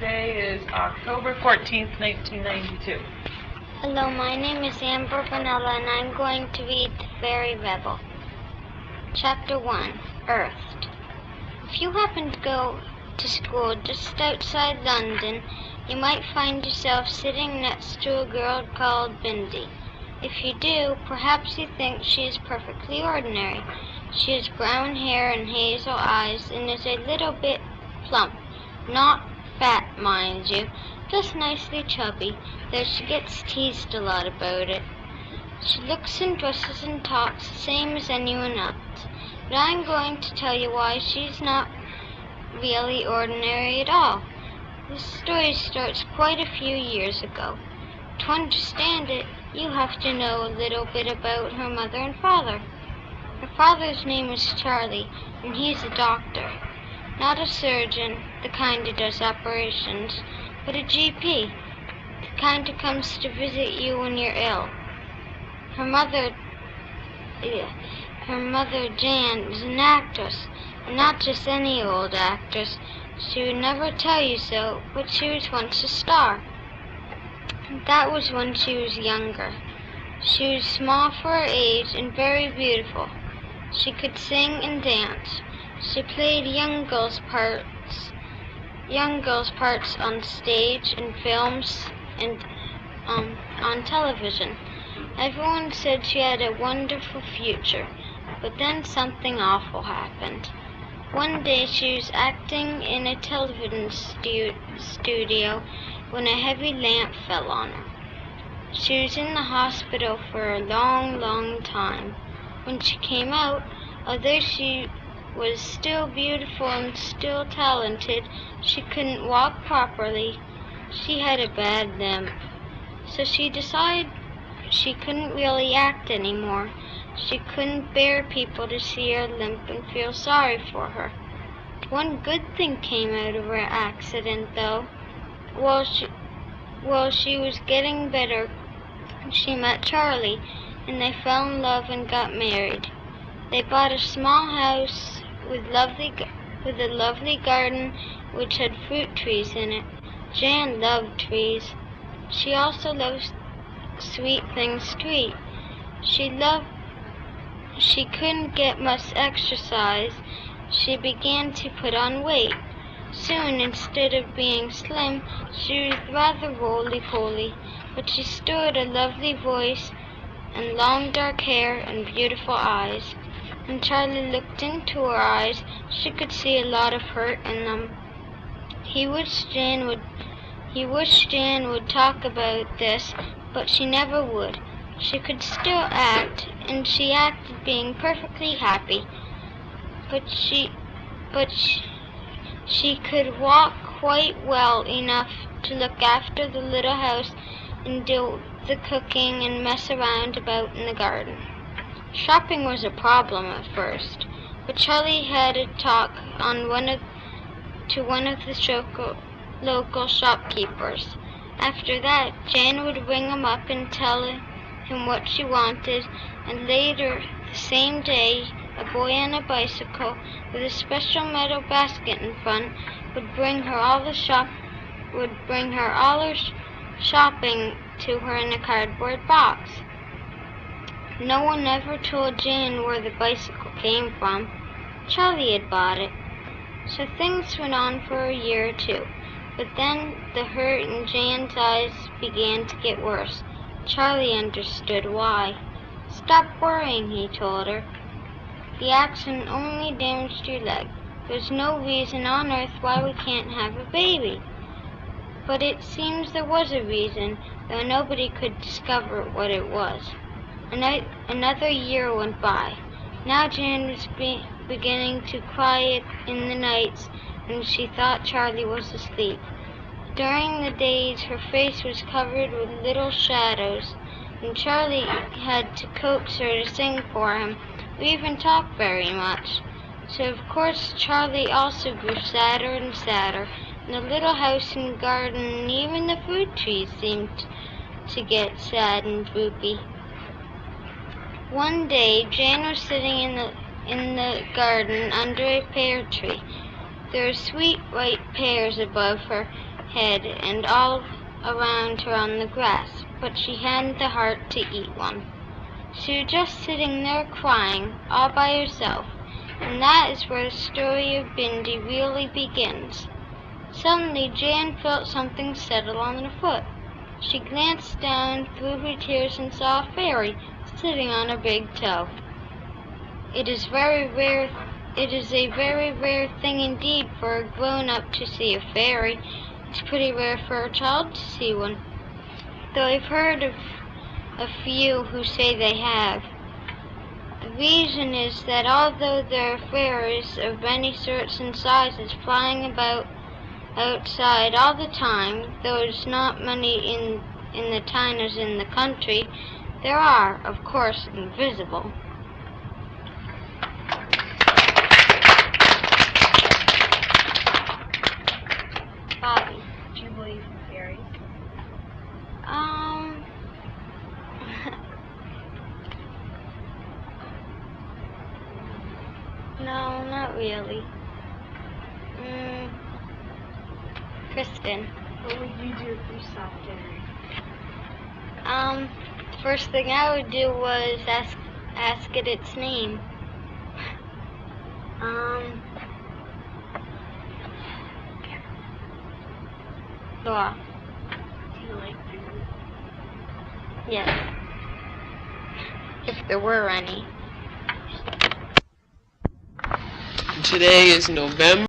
Today is October 14th, 1992. Hello, my name is Amber Vanilla, and I'm going to read The Fairy Rebel. Chapter 1, Earthed. If you happen to go to school just outside London, you might find yourself sitting next to a girl called Bindi. If you do, perhaps you think she is perfectly ordinary. She has brown hair and hazel eyes and is a little bit plump, not fat, mind you, just nicely chubby, though she gets teased a lot about it. She looks and dresses and talks the same as anyone else, but I'm going to tell you why she's not really ordinary at all. This story starts quite a few years ago. To understand it, you have to know a little bit about her mother and father. Her father's name is Charlie, and he's a doctor. Not a surgeon, the kind who does operations, but a GP, the kind who comes to visit you when you're ill. Her mother, Jan, is an actress, and not just any old actress. She would never tell you so, but she was once a star. That was when she was younger. She was small for her age and very beautiful. She could sing and dance. She played young girls' parts on stage, in films, and on television. Everyone said she had a wonderful future, but then something awful happened. One day she was acting in a television studio when a heavy lamp fell on her. She was in the hospital for a long, long time. When she came out, although she was still beautiful and still talented, she couldn't walk properly. She had a bad limp. So she decided she couldn't really act anymore. She couldn't bear people to see her limp and feel sorry for her. One good thing came out of her accident, though. While she was getting better, she met Charlie, and they fell in love and got married. They bought a small house with a lovely garden which had fruit trees in it. Jan loved trees. She also loved sweet things to eat. She couldn't get much exercise. She began to put on weight. Soon, instead of being slim, she was rather roly-poly, but she still had a lovely voice and long dark hair and beautiful eyes. When Charlie looked into her eyes, she could see a lot of hurt in them. He wished Jan would talk about this, but she never would. She could still act, and she acted being perfectly happy. But she could walk quite well enough to look after the little house and do the cooking and mess around about in the garden. Shopping was a problem at first, but Charlie had a talk to one of the local shopkeepers. After that, Jan would ring him up and tell him what she wanted, and later the same day, a boy on a bicycle with a special metal basket in front would bring her all her shopping to her in a cardboard box. No one ever told Jan where the bicycle came from. Charlie had bought it. So things went on for a year or two, but then the hurt in Jan's eyes began to get worse. Charlie understood why. "Stop worrying," he told her. "The accident only damaged your leg. There's no reason on earth why we can't have a baby." But it seems there was a reason, though nobody could discover what it was. Another year went by. Now Jan was beginning to cry in the nights, and she thought Charlie was asleep. During the days, her face was covered with little shadows, and Charlie had to coax her to sing for him, or even talk very much. So of course Charlie also grew sadder and sadder, and the little house and garden and even the fruit trees seemed to get sad and droopy. One day, Jan was sitting in the garden under a pear tree. There were sweet white pears above her, head and all around her on the grass, but she hadn't the heart to eat one. She was just sitting there crying, all by herself, and that is where the story of Bindi really begins. Suddenly Jan felt something settle on her foot. She glanced down through her tears and saw a fairy sitting on a big toe. It is a very rare thing indeed for a grown-up to see a fairy. It's pretty rare for a child to see one, though I've heard of a few who say they have. The reason is that although there are fairies of many sorts and sizes flying about outside all the time, though there's not many in the town as in the country, there are, of course, invisible. Bobby. Do you believe in fairies? No, not really. Kristen. What would you do if you saw a fairy? The first thing I would do was ask it its name. Laura. Do you like fairies? Yes. If there were any. Today is November